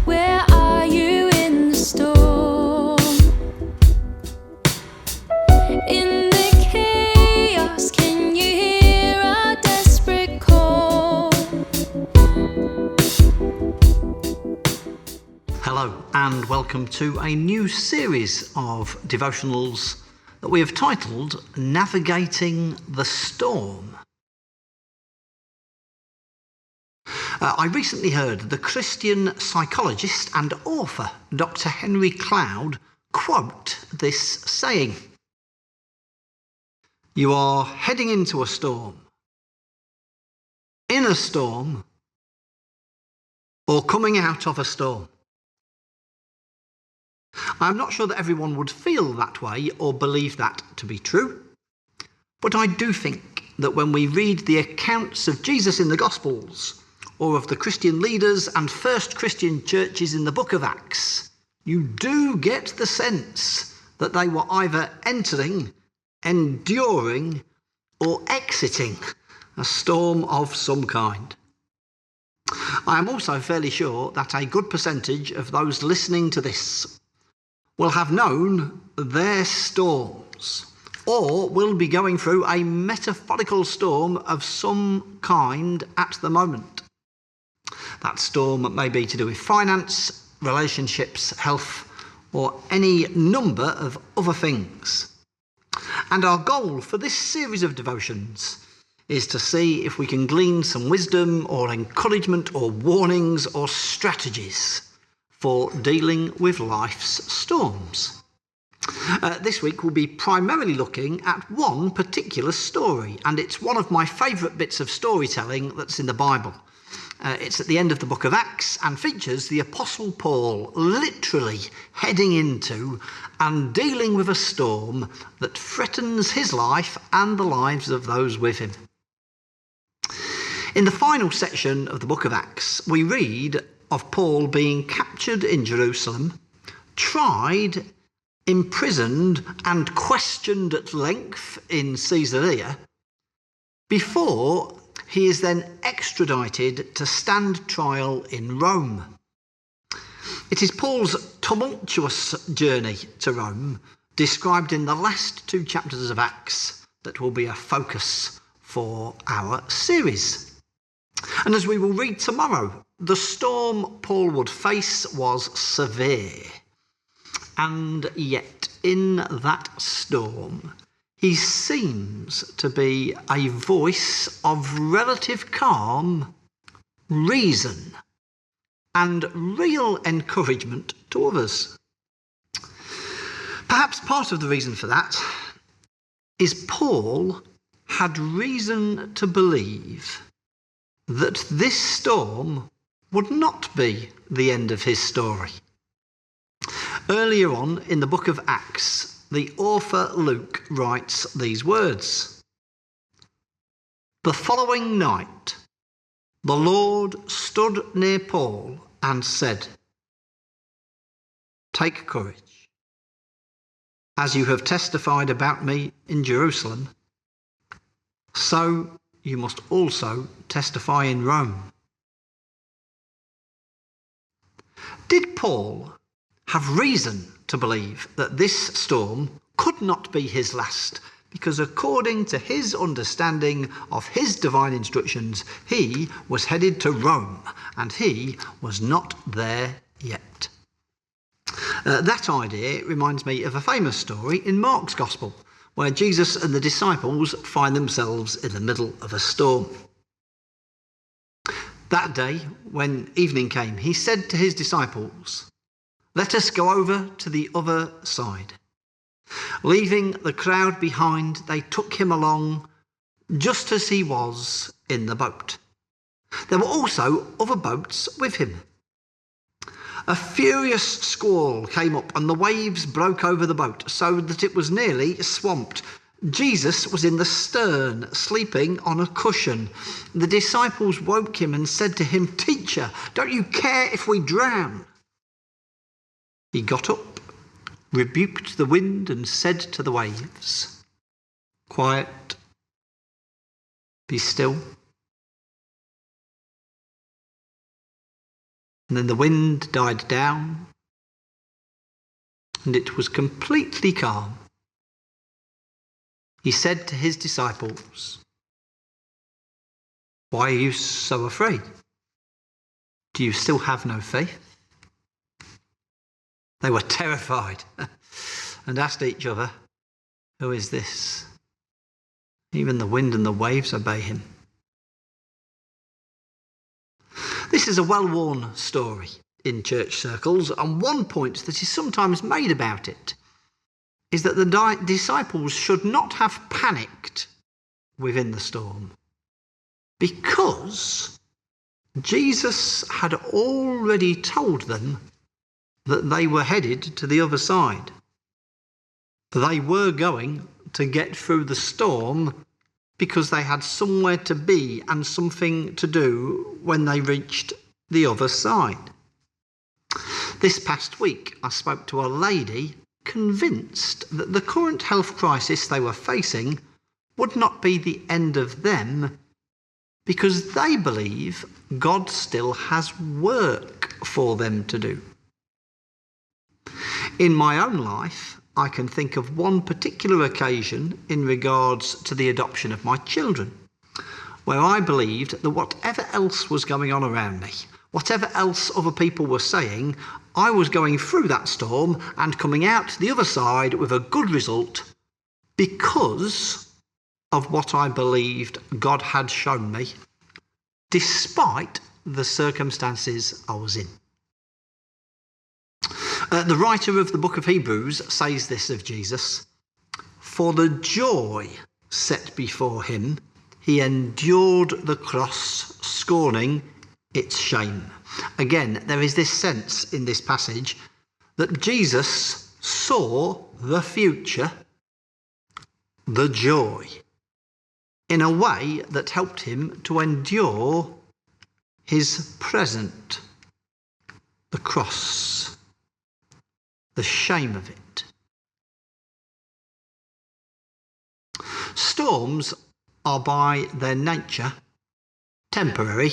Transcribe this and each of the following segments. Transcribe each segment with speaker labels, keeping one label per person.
Speaker 1: Where are you in the storm? In the chaos, can you hear our desperate call?
Speaker 2: Hello and welcome to a new series of devotionals that we have titled Navigating the Storm. I recently heard the Christian psychologist and author Dr. Henry Cloud quote this saying: "You are heading into a storm, in a storm, or coming out of a storm." I'm not sure that everyone would feel that way or believe that to be true, but I do think that when we read the accounts of Jesus in the Gospels, or of the Christian leaders and first Christian churches in the book of Acts, you do get the sense that they were either entering, enduring, or exiting a storm of some kind. I am also fairly sure that a good percentage of those listening to this will have known their storms, or will be going through a metaphorical storm of some kind at the moment. That storm may be to do with finance, relationships, health, or any number of other things. And our goal for this series of devotions is to see if we can glean some wisdom or encouragement or warnings or strategies for dealing with life's storms. This week we'll be primarily looking at one particular story, and it's one of my favourite bits of storytelling that's in the Bible. It's at the end of the book of Acts and features the Apostle Paul literally heading into and dealing with a storm that threatens his life and the lives of those with him. In the final section of the book of Acts, we read of Paul being captured in Jerusalem, tried, imprisoned and questioned at length in Caesarea, before he is then extradited to stand trial in Rome. It is Paul's tumultuous journey to Rome, described in the last two chapters of Acts, that will be a focus for our series. And as we will read tomorrow, the storm Paul would face was severe. And yet, in that storm, he seems to be a voice of relative calm, reason, and real encouragement to others. Perhaps part of the reason for that is Paul had reason to believe that this storm would not be the end of his story. Earlier on in the book of Acts, the author Luke writes these words: "The following night, the Lord stood near Paul and said, 'Take courage. As you have testified about me in Jerusalem, so you must also testify in Rome.'" Did Paul have reason to believe that this storm could not be his last, because according to his understanding of his divine instructions, he was headed to Rome and he was not there yet? That idea reminds me of a famous story in Mark's Gospel, where Jesus and the disciples find themselves in the middle of a storm. That day, when evening came, he said to his disciples, "Let us go over to the other side." Leaving the crowd behind, they took him along just as he was in the boat. There were also other boats with him. A furious squall came up and the waves broke over the boat so that it was nearly swamped. Jesus was in the stern, sleeping on a cushion. The disciples woke him and said to him, "Teacher, don't you care if we drown?" He got up, rebuked the wind and said to the waves, "Quiet, be still." And then the wind died down and it was completely calm. He said to his disciples, "Why are you so afraid? Do you still have no faith?" They were terrified and asked each other, "Who is this? Even the wind and the waves obey him." This is a well-worn story in church circles, and one point that is sometimes made about it is that the disciples should not have panicked within the storm because Jesus had already told them that they were headed to the other side. They were going to get through the storm because they had somewhere to be and something to do when they reached the other side. This past week, I spoke to a lady convinced that the current health crisis they were facing would not be the end of them because they believe God still has work for them to do. In my own life, I can think of one particular occasion in regards to the adoption of my children, where I believed that whatever else was going on around me, whatever else other people were saying, I was going through that storm and coming out the other side with a good result because of what I believed God had shown me, despite the circumstances I was in. The writer of the book of Hebrews says this of Jesus: "For the joy set before him, he endured the cross, scorning its shame." Again, there is this sense in this passage that Jesus saw the future, the joy, in a way that helped him to endure his present, the cross, the shame of it. Storms are by their nature temporary.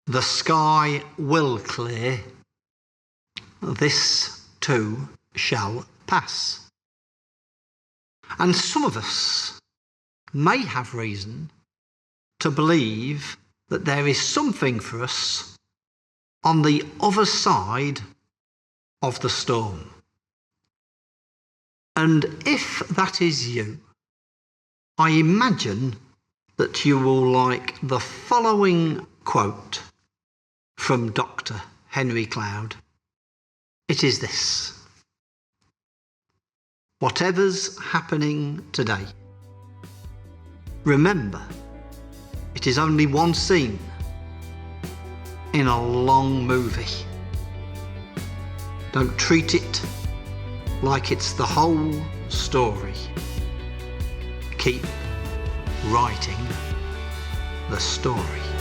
Speaker 2: The sky will clear. This too shall pass. And some of us may have reason to believe that there is something for us on the other side of the storm. And if that is you, I imagine that you will like the following quote from Dr. Henry Cloud. It is this: "Whatever's happening today, remember it is only one scene in a long movie. Don't treat it like it's the whole story. Keep writing the story."